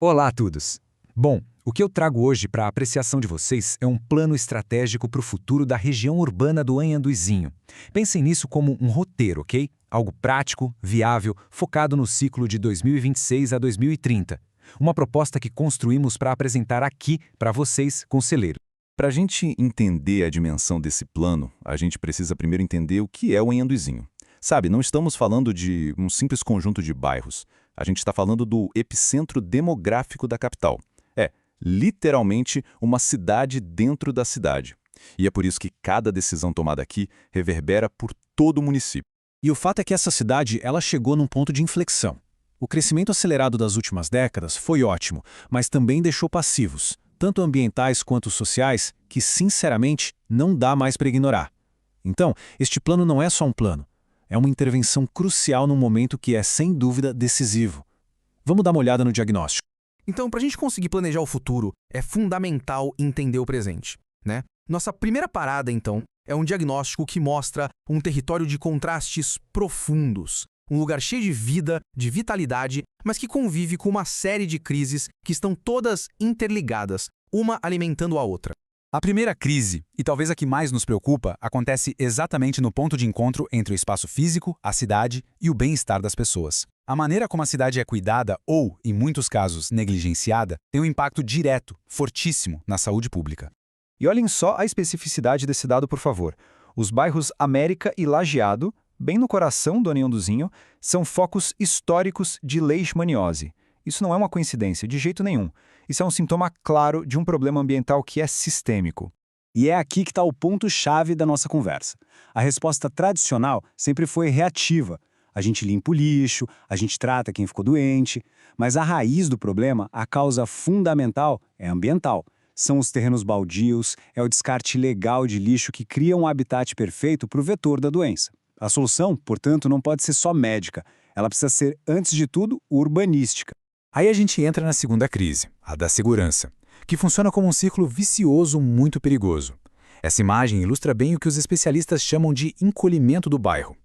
Olá a todos! Bom, o que eu trago hoje para a apreciação de vocês é um plano estratégico para o futuro da região urbana do Anhanduizinho. Pensem nisso como um roteiro, ok? Algo prático, viável, focado no ciclo de 2026 a 2030. Uma proposta que construímos para apresentar aqui para vocês, conselheiro. Para a gente entender a dimensão desse plano, a gente precisa primeiro entender o que é o Anhanduizinho. Sabe, não estamos falando de um simples conjunto de bairros. A gente está falando do epicentro demográfico da capital. É, literalmente, uma cidade dentro da cidade. E é por isso que cada decisão tomada aqui reverbera por todo o município. E o fato é que essa cidade ela chegou num ponto de inflexão. O crescimento acelerado das últimas décadas foi ótimo, mas também deixou passivos, tanto ambientais quanto sociais, que, sinceramente, não dá mais para ignorar. Então, este plano não é só um plano. É uma intervenção crucial num momento que é, sem dúvida, decisivo. Vamos dar uma olhada no diagnóstico. Então, para a gente conseguir planejar o futuro, é fundamental entender o presente, né? Nossa primeira parada, então, é um diagnóstico que mostra um território de contrastes profundos. Um lugar cheio de vida, de vitalidade, mas que convive com uma série de crises que estão todas interligadas, uma alimentando a outra. A primeira crise, e talvez a que mais nos preocupa, acontece exatamente no ponto de encontro entre o espaço físico, a cidade e o bem-estar das pessoas. A maneira como a cidade é cuidada ou, em muitos casos, negligenciada, tem um impacto direto, fortíssimo, na saúde pública. E olhem só a especificidade desse dado, por favor. Os bairros América e Lajeado, bem no coração do Anhanduzinho, são focos históricos de leishmaniose. Isso não é uma coincidência, de jeito nenhum. Isso é um sintoma claro de um problema ambiental que é sistêmico. E é aqui que está o ponto-chave da nossa conversa. A resposta tradicional sempre foi reativa. A gente limpa o lixo, a gente trata quem ficou doente, mas a raiz do problema, a causa fundamental, é ambiental. São os terrenos baldios, é o descarte ilegal de lixo que cria um habitat perfeito para o vetor da doença. A solução, portanto, não pode ser só médica. Ela precisa ser, antes de tudo, urbanística. Aí a gente entra na segunda crise, a da segurança, que funciona como um ciclo vicioso muito perigoso. Essa imagem ilustra bem o que os especialistas chamam de encolhimento do bairro.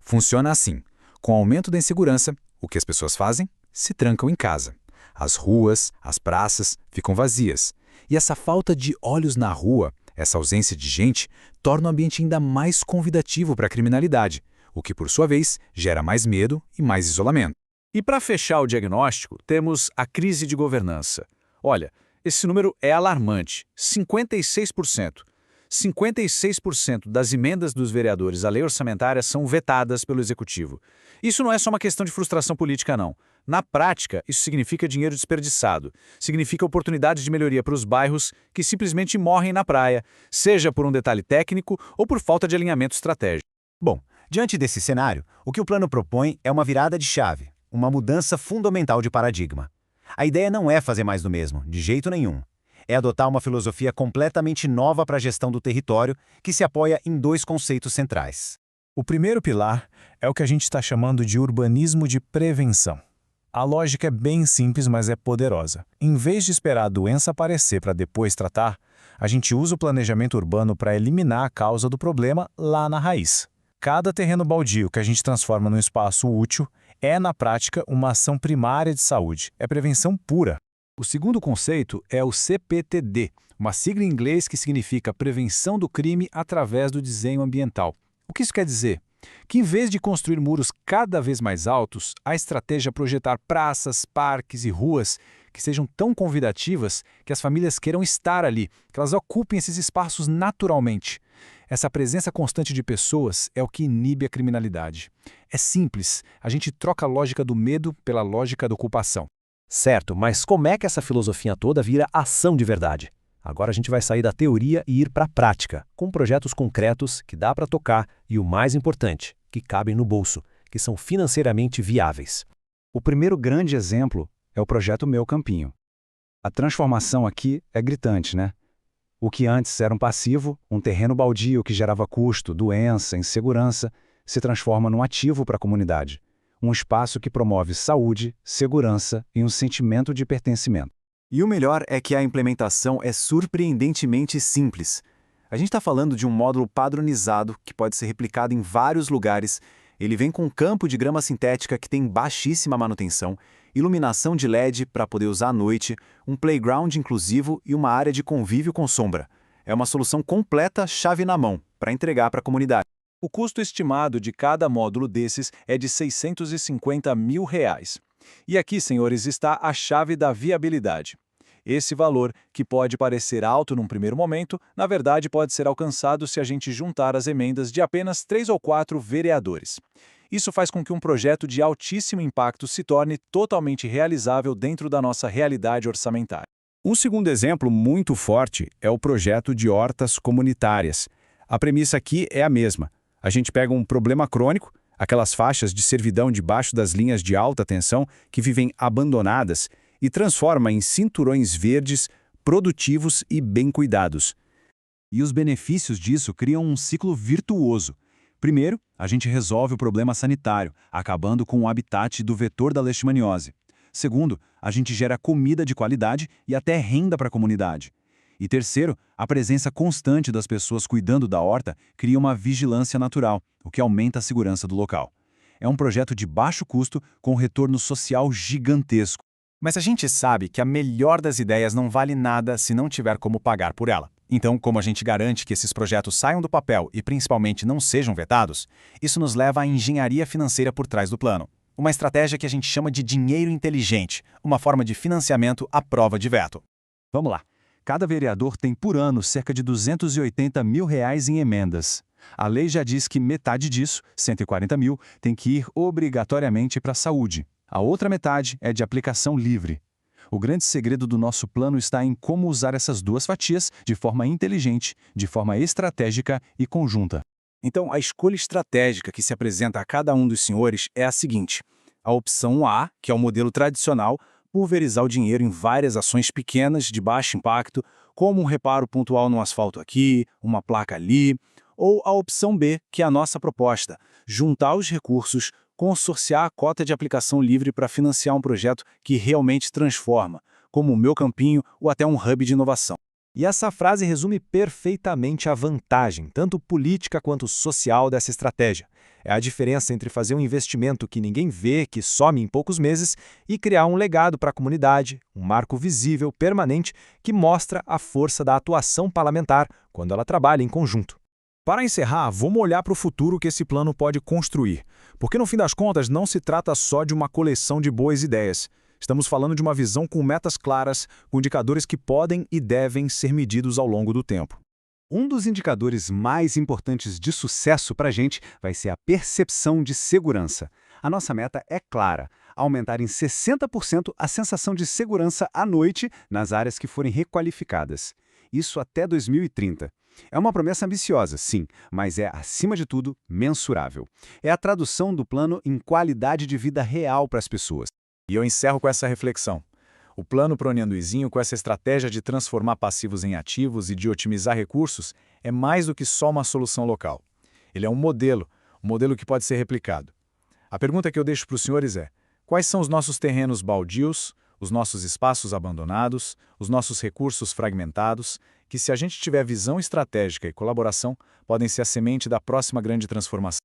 Funciona assim: com o aumento da insegurança, o que as pessoas fazem? Se trancam em casa. As ruas, as praças ficam vazias. E essa falta de olhos na rua, essa ausência de gente, torna o ambiente ainda mais convidativo para a criminalidade, o que, por sua vez, gera mais medo e mais isolamento. E para fechar o diagnóstico, temos a crise de governança. Olha, esse número é alarmante, 56%. 56% das emendas dos vereadores à lei orçamentária são vetadas pelo Executivo. Isso não é só uma questão de frustração política, não. Na prática, isso significa dinheiro desperdiçado, significa oportunidades de melhoria para os bairros que simplesmente morrem na praia, seja por um detalhe técnico ou por falta de alinhamento estratégico. Bom, diante desse cenário, o que o plano propõe é uma virada de chave, uma mudança fundamental de paradigma. A ideia não é fazer mais do mesmo, de jeito nenhum. É adotar uma filosofia completamente nova para a gestão do território que se apoia em dois conceitos centrais. O primeiro pilar é o que a gente está chamando de urbanismo de prevenção. A lógica é bem simples, mas é poderosa. Em vez de esperar a doença aparecer para depois tratar, a gente usa o planejamento urbano para eliminar a causa do problema lá na raiz. Cada terreno baldio que a gente transforma num espaço útil é, na prática, uma ação primária de saúde. É prevenção pura. O segundo conceito é o CPTD, uma sigla em inglês que significa Prevenção do Crime através do Desenho Ambiental. O que isso quer dizer? Que em vez de construir muros cada vez mais altos, a estratégia é projetar praças, parques e ruas que sejam tão convidativas que as famílias queiram estar ali, que elas ocupem esses espaços naturalmente. Essa presença constante de pessoas é o que inibe a criminalidade. É simples, a gente troca a lógica do medo pela lógica da ocupação. Certo, mas como é que essa filosofia toda vira ação de verdade? Agora a gente vai sair da teoria e ir para a prática, com projetos concretos que dá para tocar e, o mais importante, que cabem no bolso, que são financeiramente viáveis. O primeiro grande exemplo é o projeto Meu Campinho. A transformação aqui é gritante, né? O que antes era um passivo, um terreno baldio que gerava custo, doença, insegurança, se transforma num ativo para a comunidade. Um espaço que promove saúde, segurança e um sentimento de pertencimento. E o melhor é que a implementação é surpreendentemente simples. A gente está falando de um módulo padronizado que pode ser replicado em vários lugares. Ele vem com um campo de grama sintética que tem baixíssima manutenção iluminação de LED para poder usar à noite, um playground inclusivo e uma área de convívio com sombra. É uma solução completa, chave na mão, para entregar para a comunidade. O custo estimado de cada módulo desses é de R$ 650 mil. E aqui, senhores, está a chave da viabilidade. Esse valor, que pode parecer alto num primeiro momento, na verdade pode ser alcançado se a gente juntar as emendas de apenas 3 ou 4 vereadores. Isso faz com que um projeto de altíssimo impacto se torne totalmente realizável dentro da nossa realidade orçamentária. Um segundo exemplo muito forte é o projeto de hortas comunitárias. A premissa aqui é a mesma. A gente pega um problema crônico, aquelas faixas de servidão debaixo das linhas de alta tensão que vivem abandonadas, e transforma em cinturões verdes, produtivos e bem cuidados. E os benefícios disso criam um ciclo virtuoso. Primeiro, a gente resolve o problema sanitário, acabando com o habitat do vetor da leishmaniose. Segundo, a gente gera comida de qualidade e até renda para a comunidade. E terceiro, a presença constante das pessoas cuidando da horta cria uma vigilância natural, o que aumenta a segurança do local. É um projeto de baixo custo com retorno social gigantesco. Mas a gente sabe que a melhor das ideias não vale nada se não tiver como pagar por ela. Então, como a gente garante que esses projetos saiam do papel e principalmente não sejam vetados, isso nos leva à engenharia financeira por trás do plano. Uma estratégia que a gente chama de dinheiro inteligente, uma forma de financiamento à prova de veto. Vamos lá. Cada vereador tem por ano cerca de R$ 280 mil em emendas. A lei já diz que metade disso, 140 mil, tem que ir obrigatoriamente para a saúde. A outra metade é de aplicação livre. O grande segredo do nosso plano está em como usar essas duas fatias de forma inteligente, de forma estratégica e conjunta. Então, a escolha estratégica que se apresenta a cada um dos senhores é a seguinte. A opção A, que é o modelo tradicional, pulverizar o dinheiro em várias ações pequenas de baixo impacto, como um reparo pontual no asfalto aqui, uma placa ali, ou a opção B, que é a nossa proposta, juntar os recursos, consorciar a cota de aplicação livre para financiar um projeto que realmente transforma, como o Meu Campinho ou até um hub de inovação. E essa frase resume perfeitamente a vantagem, tanto política quanto social, dessa estratégia. É a diferença entre fazer um investimento que ninguém vê, que some em poucos meses, e criar um legado para a comunidade, um marco visível, permanente, que mostra a força da atuação parlamentar quando ela trabalha em conjunto. Para encerrar, vamos olhar para o futuro que esse plano pode construir, porque no fim das contas não se trata só de uma coleção de boas ideias. Estamos falando de uma visão com metas claras, com indicadores que podem e devem ser medidos ao longo do tempo. Um dos indicadores mais importantes de sucesso para a gente vai ser a percepção de segurança. A nossa meta é clara: aumentar em 60% a sensação de segurança à noite nas áreas que forem requalificadas. Isso até 2030. É uma promessa ambiciosa, sim, mas é, acima de tudo, mensurável. É a tradução do plano em qualidade de vida real para as pessoas. E eu encerro com essa reflexão. O plano para o Anhanduizinho, com essa estratégia de transformar passivos em ativos e de otimizar recursos, é mais do que só uma solução local. Ele é um modelo que pode ser replicado. A pergunta que eu deixo para os senhores é: quais são os nossos terrenos baldios, os nossos espaços abandonados, os nossos recursos fragmentados, que, se a gente tiver visão estratégica e colaboração, podem ser a semente da próxima grande transformação?